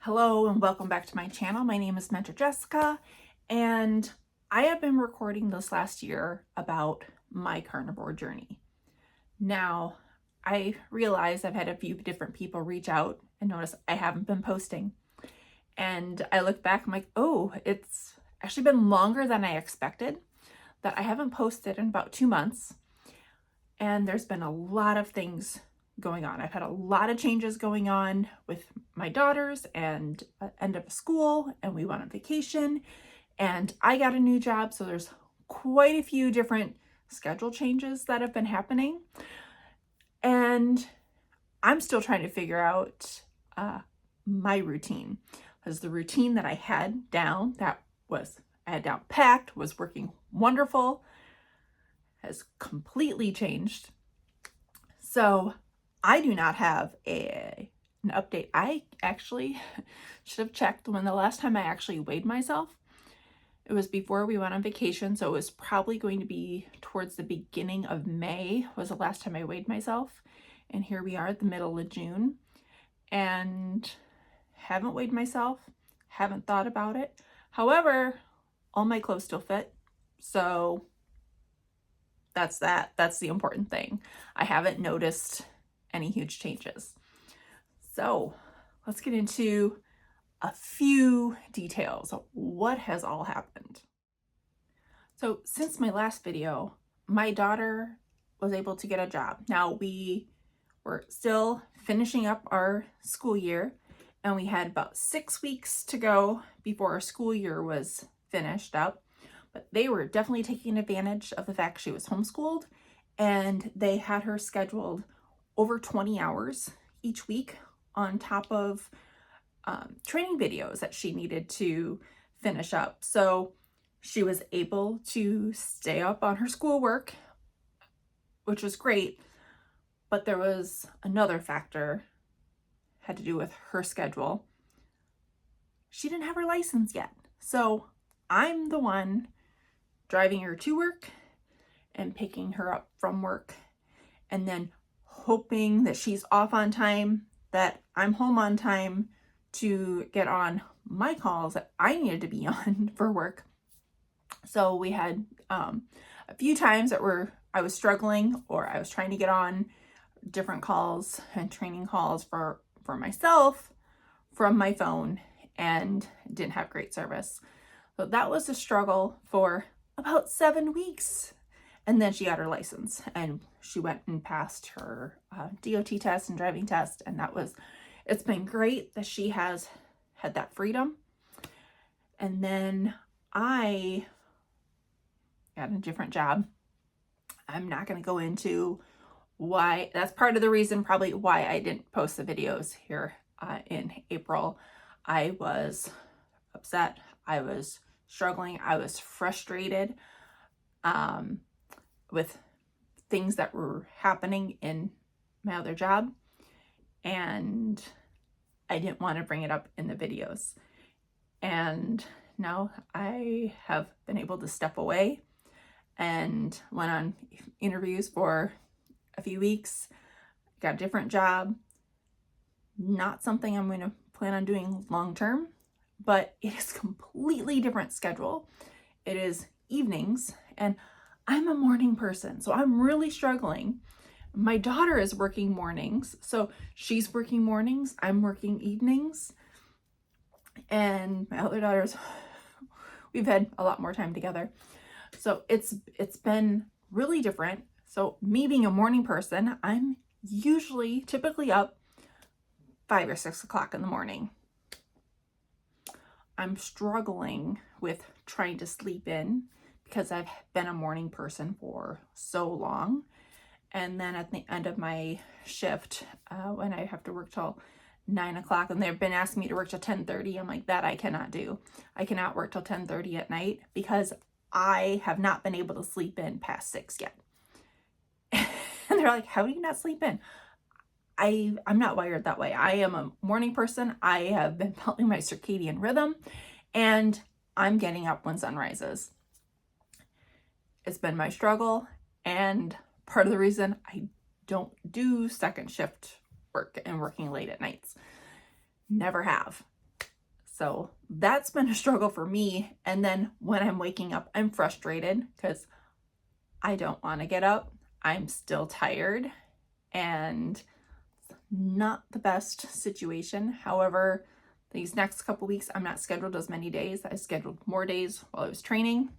Hello and welcome back to my channel. My name is Mentor Jessica, and I have been recording this last year about my carnivore journey. Now, I realize I've had a few different people reach out and notice I haven't been posting. And I look back, I'm like, oh, it's actually been longer than I expected that I haven't posted in about 2 months. And there's been a lot of things going on. I've had a lot of changes going on with my daughters and end of school, and we went on vacation, and I got a new job. So there's quite a few different schedule changes that have been happening. And I'm still trying to figure out my routine, because the routine that I had down, I had down packed, was working wonderful, has completely changed. So I do not have an update. I actually should have checked when the last time I actually weighed myself. It was before we went on vacation, so it was probably going to be towards the beginning of May was the last time I weighed myself. And here we are at the middle of June, and haven't weighed myself, haven't thought about it. However, all my clothes still fit, so that's that. That's the important thing. I haven't noticed any huge changes. So let's get into a few details of what has all happened. So since my last video, my daughter was able to get a job. Now we were still finishing up our school year, and we had about 6 weeks to go before our school year was finished up. But they were definitely taking advantage of the fact she was homeschooled, and they had her scheduled over 20 hours each week on top of training videos that she needed to finish up. So she was able to stay up on her schoolwork, which was great. But there was another factor, had to do with her schedule. She didn't have her license yet. So I'm the one driving her to work and picking her up from work, and then hoping that she's off on time, that I'm home on time to get on my calls that I needed to be on for work. So we had a few times that I was struggling, or I was trying to get on different calls and training calls for myself from my phone, and didn't have great service. So that was a struggle for about 7 weeks. And then she got her license, and she went and passed her DOT test and driving test. And it's been great that she has had that freedom. And then I got a different job. I'm not going to go into why. That's part of the reason probably why I didn't post the videos here in April. I was upset. I was struggling. I was frustrated with things that were happening in my other job, and I didn't want to bring it up in the videos. And now I have been able to step away and went on interviews for a few weeks, got a different job. Not something I'm going to plan on doing long term, but it is a completely different schedule. It is evenings, and I'm a morning person, so I'm really struggling. My daughter is working mornings, so she's working mornings, I'm working evenings. And my other daughters, we've had a lot more time together. So it's been really different. So me being a morning person, I'm typically up 5 or 6 o'clock in the morning. I'm struggling with trying to sleep in because I've been a morning person for so long. And then at the end of my shift, when I have to work till 9 o'clock, and they've been asking me to work till 10:30, I'm like, that I cannot do. I cannot work till 10:30 at night because I have not been able to sleep in past 6 yet. And they're like, how do you not sleep in? I'm not wired that way. I am a morning person. I have been following my circadian rhythm, and I'm getting up when sun rises. It's been my struggle, and part of the reason I don't do second shift work and working late at nights. Never have. So that's been a struggle for me. And then when I'm waking up, I'm frustrated because I don't want to get up. I'm still tired and not the best situation. However, these next couple weeks, I'm not scheduled as many days. I scheduled more days while I was training.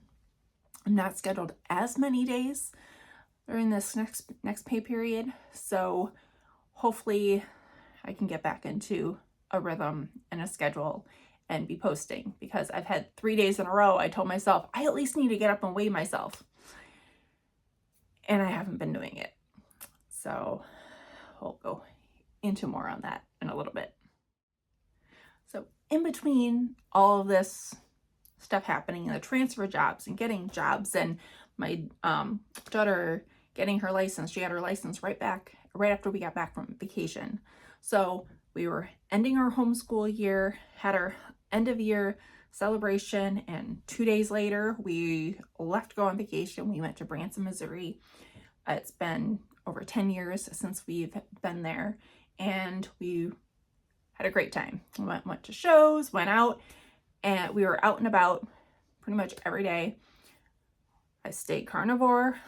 I'm not scheduled as many days during this next pay period. So hopefully I can get back into a rhythm and a schedule and be posting, because I've had 3 days in a row I told myself I at least need to get up and weigh myself, and I haven't been doing it. So we'll go into more on that in a little bit. So in between all of this stuff happening and the transfer jobs and getting jobs and my daughter getting her license, she had her license right after we got back from vacation. So we were ending our homeschool year, had our end of year celebration, and 2 days later we left to go on vacation. We went to Branson, Missouri. It's been over 10 years since we've been there, and we had a great time. We went to shows, went out, and we were out and about pretty much every day. I stayed carnivore.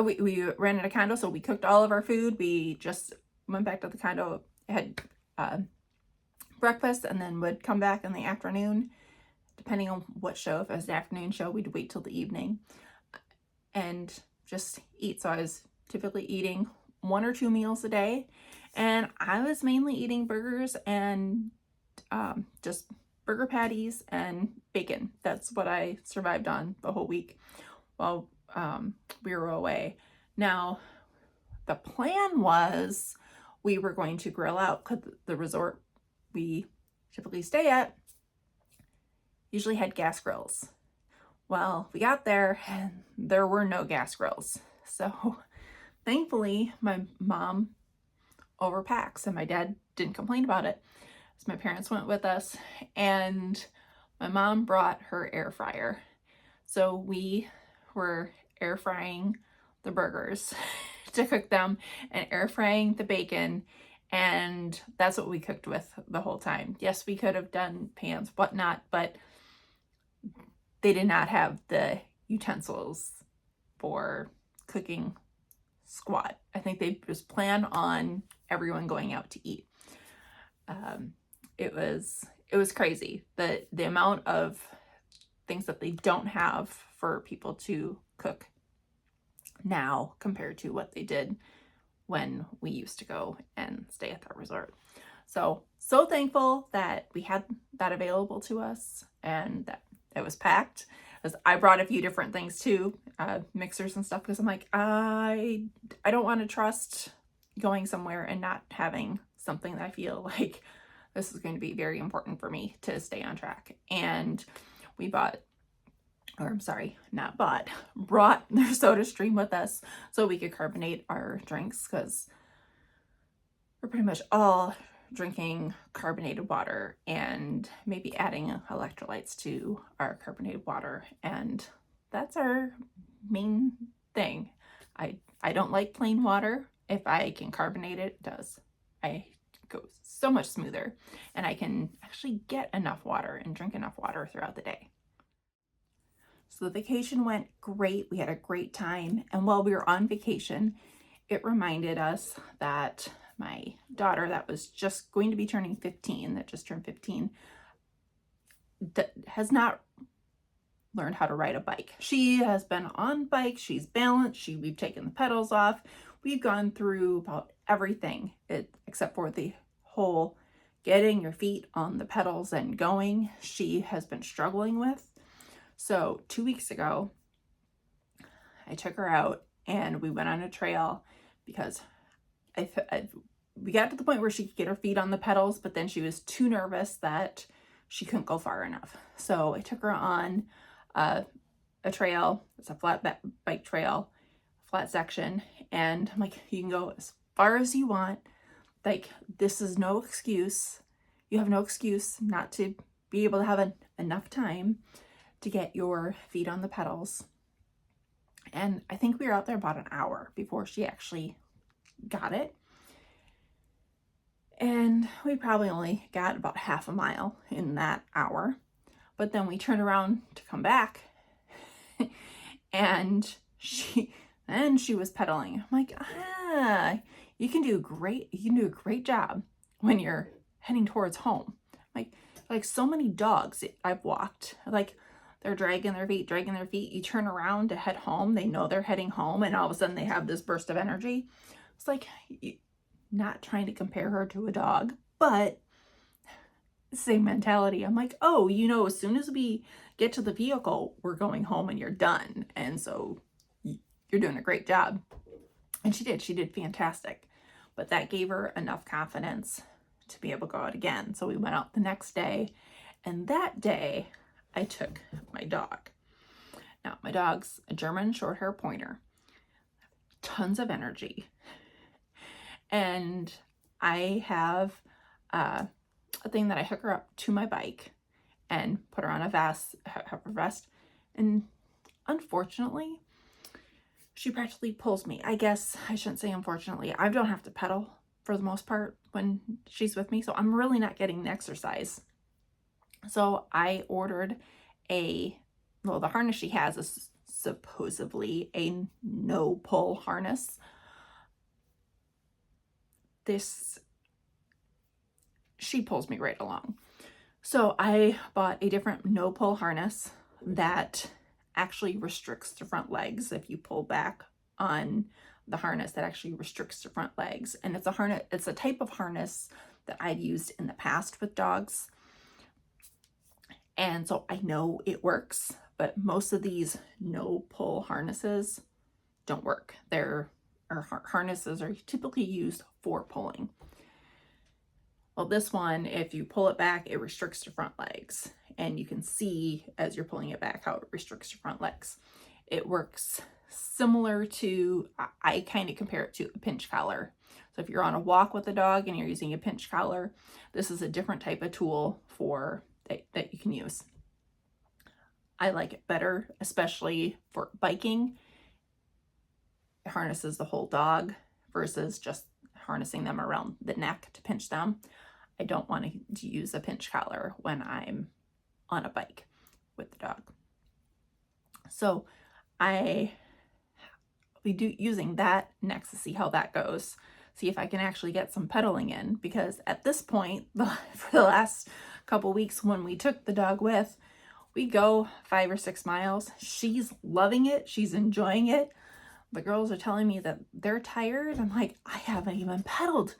We rented a condo, so we cooked all of our food. We just went back to the condo, had breakfast, and then would come back in the afternoon, depending on what show. If it was an afternoon show, we'd wait till the evening and just eat. So I was typically eating 1 or 2 meals a day, and I was mainly eating burgers and just burger patties and bacon. That's what I survived on the whole week while we were away. Now, the plan was we were going to grill out, because the resort we typically stay at usually had gas grills. Well, we got there and there were no gas grills. So thankfully my mom overpacks and my dad didn't complain about it. So my parents went with us, and my mom brought her air fryer. So we were air frying the burgers to cook them and air frying the bacon, and that's what we cooked with the whole time. Yes, we could have done pans, whatnot, but they did not have the utensils for cooking squat. I think they just planned on everyone going out to eat. It was crazy, the amount of things that they don't have for people to cook now compared to what they did when we used to go and stay at that resort. So thankful that we had that available to us and that it was packed. As I brought a few different things too, mixers and stuff, because I'm like, I don't want to trust going somewhere and not having something that I feel like this is going to be very important for me to stay on track. And we brought their soda stream with us so we could carbonate our drinks, because we're pretty much all drinking carbonated water and maybe adding electrolytes to our carbonated water. And that's our main thing. I don't like plain water. If I can carbonate it, it does. I go so much smoother, and I can actually get enough water and drink enough water throughout the day. So the vacation went great. We had a great time. And while we were on vacation, it reminded us that my daughter that was just going to be turning 15, that just turned 15, has not learned how to ride a bike. She has been on bikes, she's balanced, we've taken the pedals off. We've gone through about everything except for the whole getting your feet on the pedals and going. She has been struggling with. So 2 weeks ago, I took her out and we went on a trail, because we got to the point where she could get her feet on the pedals, but then she was too nervous that she couldn't go far enough. So I took her on a trail. It's a flat bike trail, flat section. And I'm like, you can go as far as you want. Like, this is no excuse. You have no excuse not to be able to have enough time to get your feet on the pedals. And I think we were out there about an hour before she actually got it. And we probably only got about half a mile in that hour. But then we turned around to come back and she was pedaling. I'm like, you can do a great job when you're heading towards home. Like so many dogs I've walked, like they're dragging their feet. You turn around to head home. They know they're heading home, and all of a sudden they have this burst of energy. It's like, not trying to compare her to a dog, but same mentality. I'm like, oh, as soon as we get to the vehicle, we're going home and you're done. And so you're doing a great job. And she did fantastic. But that gave her enough confidence to be able to go out again. So we went out the next day, and that day I took my dog. Now, my dog's a German short hair pointer, tons of energy. And I have a thing that I hook her up to my bike and put her on a vest, and unfortunately, she practically pulls me. I guess I shouldn't say unfortunately. I don't have to pedal for the most part when she's with me, so I'm really not getting the exercise. So I ordered the harness she has is supposedly a no-pull harness. She pulls me right along. So I bought a different no-pull harness that actually restricts the front legs. If you pull back on the harness, that actually restricts the front legs. And it's a type of harness that I've used in the past with dogs. And so I know it works, but most of these no-pull harnesses don't work. Harnesses are typically used for pulling. Well, this one, if you pull it back, it restricts your front legs. And you can see as you're pulling it back how it restricts your front legs. It works similar to, I kind of compare it to a pinch collar. So if you're on a walk with a dog and you're using a pinch collar, this is a different type of tool that you can use. I like it better, especially for biking. It harnesses the whole dog versus just harnessing them around the neck to pinch them. I don't want to use a pinch collar when I'm on a bike with the dog. So I will be using that next to see how that goes. See if I can actually get some pedaling in, because at this point, for the last couple weeks when we took the dog with, we go 5 or 6 miles. She's loving it. She's enjoying it. The girls are telling me that they're tired. I'm like, I haven't even pedaled.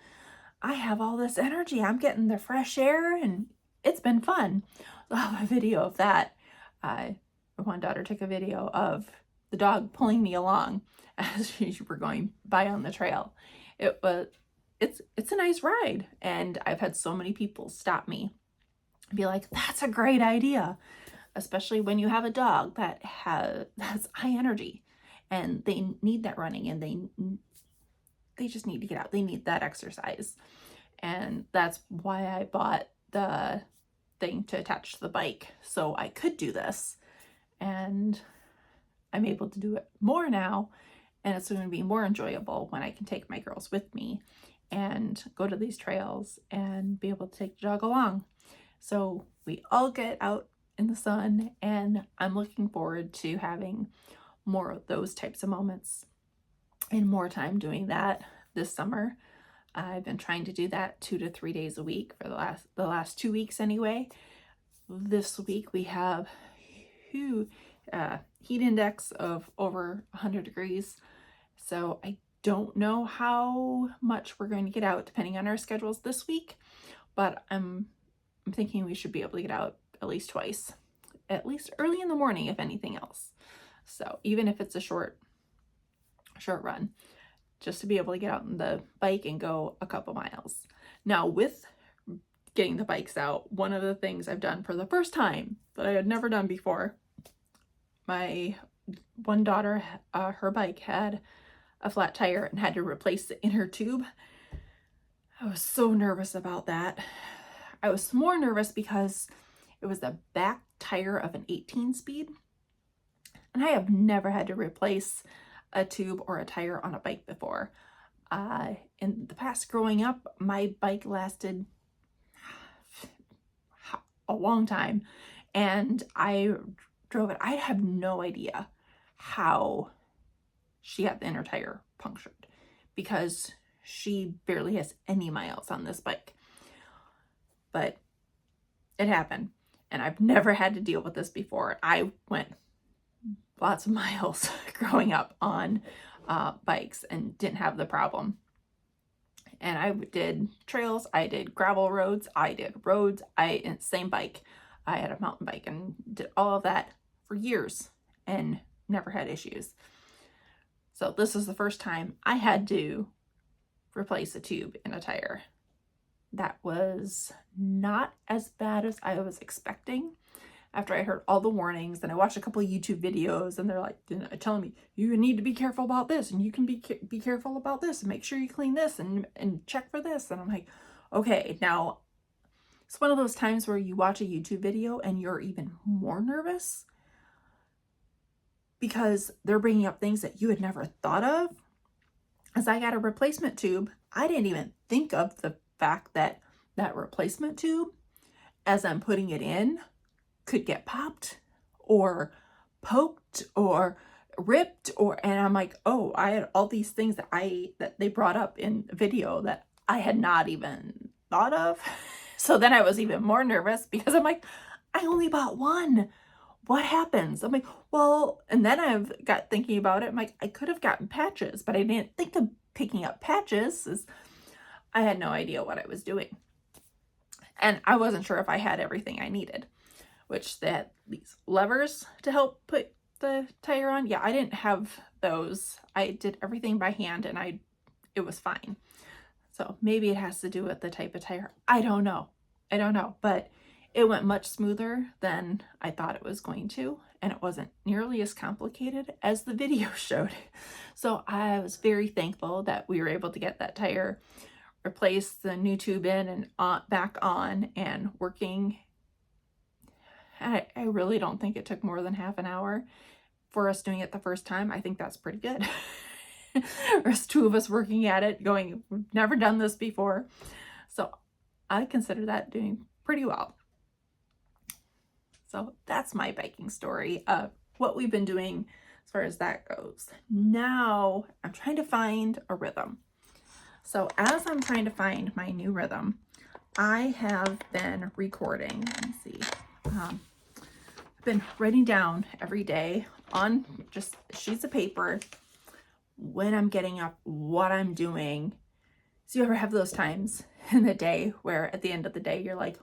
I have all this energy. I'm getting the fresh air and it's been fun. I'll have a video of that. One daughter took a video of the dog pulling me along as we're going by on the trail. It's a nice ride. And I've had so many people stop me and be like, that's a great idea. Especially when you have a dog that has high energy and they need that running, and they just need to get out. They need that exercise. And that's why I bought the thing to attach to the bike, so I could do this. And I'm able to do it more now, and it's going to be more enjoyable when I can take my girls with me and go to these trails and be able to take the dog along. So we all get out in the sun, and I'm looking forward to having more of those types of moments and more time doing that this summer. I've been trying to do that 2 to 3 days a week for the last 2 weeks anyway. This week we have heat index of over 100 degrees. So I don't know how much we're going to get out depending on our schedules this week, but I'm thinking we should be able to get out at least twice, at least early in the morning, if anything else. So even if it's a short run, just to be able to get out on the bike and go a couple miles. Now, with getting the bikes out, one of the things I've done for the first time that I had never done before, my one daughter, her bike had a flat tire and had to replace the inner tube. I was so nervous about that. I was more nervous because it was the back tire of an 18-speed. And I have never had to replace a tube or a tire on a bike before. in the past growing up, my bike lasted a long time, and I drove it. I have no idea how she got the inner tire punctured because she barely has any miles on this bike. But it happened, and I've never had to deal with this before. I went lots of miles growing up on bikes and didn't have the problem. And I did trails, I did gravel roads, I did roads, same bike. I had a mountain bike and did all of that for years and never had issues. So this is the first time I had to replace a tube in a tire. That was not as bad as I was expecting. After I heard all the warnings, and I watched a couple of YouTube videos, and they're like telling me, you need to be careful about this, and you can be careful about this, and make sure you clean this, and check for this. And I'm like, okay, now it's one of those times where you watch a YouTube video and you're even more nervous because they're bringing up things that you had never thought of. As I got a replacement tube, I didn't even think of the fact that that replacement tube, as I'm putting it in, could get popped or poked or ripped, and I'm like, oh, I had all these things that they brought up in the video that I had not even thought of. So then I was even more nervous because I'm like, I only bought one. What happens? I'm like, well, and then I've got thinking about it. I'm like, I could have gotten patches, but I didn't think of picking up patches. I had no idea what I was doing. And I wasn't sure if I had everything I needed, which they had these levers to help put the tire on. Yeah, I didn't have those. I did everything by hand, and it was fine. So maybe it has to do with the type of tire. I don't know, but it went much smoother than I thought it was going to, and it wasn't nearly as complicated as the video showed. So I was very thankful that we were able to get that tire replaced, the new tube in and back on and working. I really don't think it took more than half an hour for us doing it the first time. I think that's pretty good. There's two of us working at it going, we've never done this before. So I consider that doing pretty well. So that's my biking story of what we've been doing as far as that goes. Now I'm trying to find a rhythm. So as I'm trying to find my new rhythm, I have been recording. Let me see. I've been writing down every day on just sheets of paper when I'm getting up, what I'm doing. So you ever have those times in the day where at the end of the day, you're like,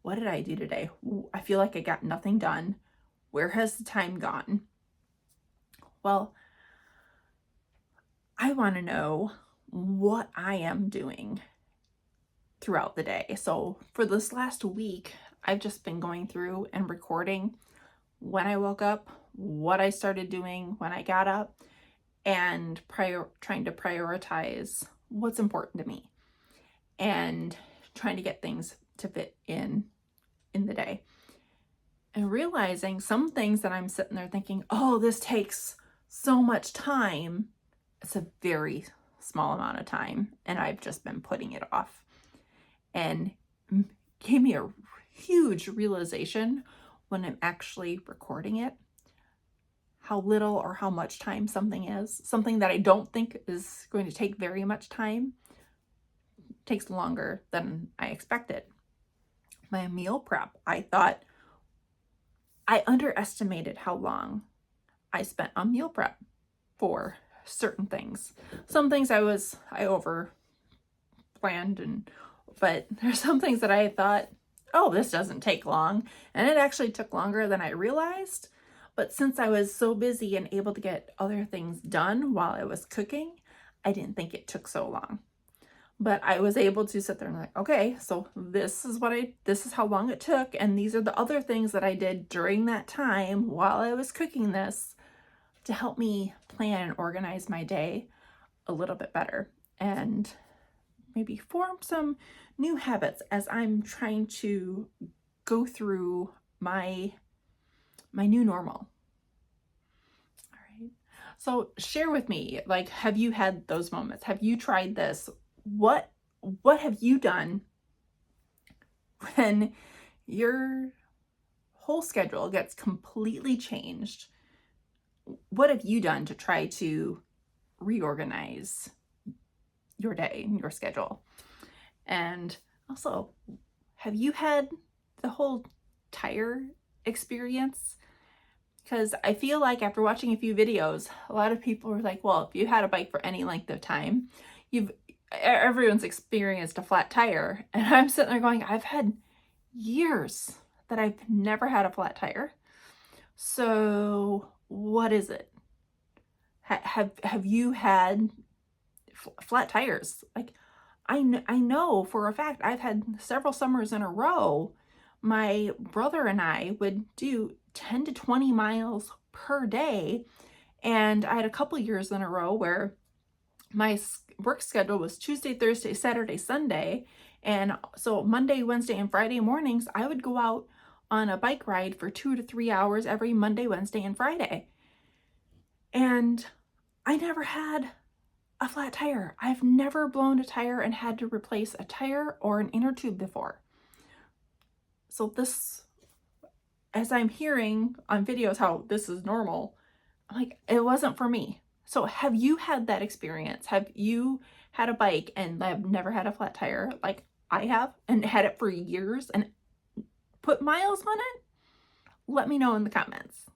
what did I do today? I feel like I got nothing done. Where has the time gone? Well, I want to know what I am doing throughout the day. So for this last week, I've just been going through and recording when I woke up, what I started doing when I got up, and trying to prioritize what's important to me and trying to get things to fit in the day. And realizing some things that I'm sitting there thinking, oh, this takes so much time. It's a very small amount of time, and I've just been putting it off. And gave me a huge realization when I'm actually recording it, how little or how much time something is. Something that I don't think is going to take very much time takes longer than I expected. My meal prep, I thought I underestimated how long I spent on meal prep for certain things. Some things I over planned, but there's some things that I thought, oh, this doesn't take long, and it actually took longer than I realized. But since I was so busy and able to get other things done while I was cooking, I didn't think it took so long. But I was able to sit there and like, okay, so this is how long it took, and these are the other things that I did during that time while I was cooking this to help me plan and organize my day a little bit better and maybe form some new habits as I'm trying to go through my new normal. All right. So share with me, like, have you had those moments? Have you tried this? what have you done when your whole schedule gets completely changed? What have you done to try to reorganize your day and your schedule? And also, have you had the whole tire experience? Because I feel like after watching a few videos, a lot of people were like, well, if you had a bike for any length of time, everyone's experienced a flat tire. And I'm sitting there going, I've had years that I've never had a flat tire. So what is it? Have you had flat tires? Like, I know for a fact I've had several summers in a row. My brother and I would do 10 to 20 miles per day. And I had a couple years in a row where my work schedule was Tuesday, Thursday, Saturday, Sunday. And so Monday, Wednesday, and Friday mornings, I would go out on a bike ride for 2 to 3 hours every Monday, Wednesday, and Friday. And I never had a flat tire. I've never blown a tire and had to replace a tire or an inner tube before. So this, as I'm hearing on videos how this is normal, I'm like, it wasn't for me. So have you had that experience? Have you had a bike and have never had a flat tire like I have and had it for years and put miles on it? Let me know in the comments.